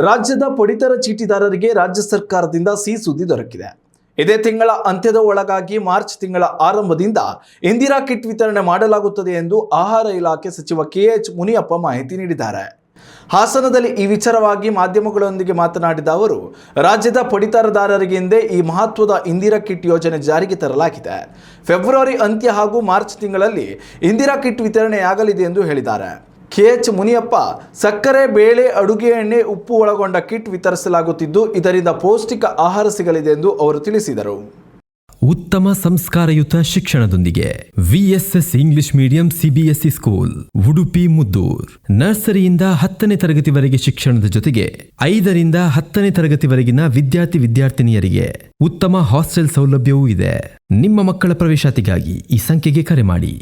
ರಾಜ್ಯದ ಪಡಿತರ ಚೀಟಿದಾರರಿಗೆ ರಾಜ್ಯ ಸರ್ಕಾರದಿಂದ ಸಿಹಿ ಸುದ್ದಿ ದೊರಕಿದೆ. ಇದೇ ತಿಂಗಳ ಅಂತ್ಯದ ಒಳಗಾಗಿ ಮಾರ್ಚ್ ತಿಂಗಳ ಆರಂಭದಿಂದ ಇಂದಿರಾ ಕಿಟ್ ವಿತರಣೆ ಮಾಡಲಾಗುತ್ತದೆ ಎಂದು ಆಹಾರ ಇಲಾಖೆ ಸಚಿವ KH ಮುನಿಯಪ್ಪ ಮಾಹಿತಿ ನೀಡಿದ್ದಾರೆ. ಹಾಸನದಲ್ಲಿ ಈ ವಿಚಾರವಾಗಿ ಮಾಧ್ಯಮಗಳೊಂದಿಗೆ ಮಾತನಾಡಿದ ಅವರು, ರಾಜ್ಯದ ಪಡಿತರದಾರರಿಗೆ ಹಿಂದೆ ಈ ಮಹತ್ವದ ಇಂದಿರಾ ಕಿಟ್ ಯೋಜನೆ ಜಾರಿಗೆ ತರಲಾಗಿದೆ. ಫೆಬ್ರವರಿ ಅಂತ್ಯ ಹಾಗೂ ಮಾರ್ಚ್ ತಿಂಗಳಲ್ಲಿ ಇಂದಿರಾ ಕಿಟ್ ವಿತರಣೆಯಾಗಲಿದೆ ಎಂದು ಹೇಳಿದ್ದಾರೆ. KH ಮುನಿಯಪ್ಪ, ಸಕ್ಕರೆ, ಬೇಳೆ, ಅಡುಗೆ ಎಣ್ಣೆ, ಉಪ್ಪು ಒಳಗೊಂಡ ಕಿಟ್ ವಿತರಿಸಲಾಗುತ್ತಿದ್ದು, ಇದರಿಂದ ಪೌಷ್ಟಿಕ ಆಹಾರ ಸಿಗಲಿದೆ ಎಂದು ಅವರು ತಿಳಿಸಿದರು. ಉತ್ತಮ ಸಂಸ್ಕಾರಯುತ ಶಿಕ್ಷಣದೊಂದಿಗೆ VSS English medium CBSE school, Udupi Muddur. ನರ್ಸರಿಯಿಂದ 10ನೇ ತರಗತಿವರೆಗೆ ಶಿಕ್ಷಣದ ಜೊತೆಗೆ 5ರಿಂದ 10ನೇ ತರಗತಿವರೆಗಿನ ವಿದ್ಯಾರ್ಥಿನಿಯರಿಗೆ ಉತ್ತಮ ಹಾಸ್ಟೆಲ್ ಸೌಲಭ್ಯವೂ ಇದೆ. ನಿಮ್ಮ ಮಕ್ಕಳ ಪ್ರವೇಶಾತಿಗಾಗಿ ಈ ಸಂಖ್ಯೆಗೆ ಕರೆ ಮಾಡಿ.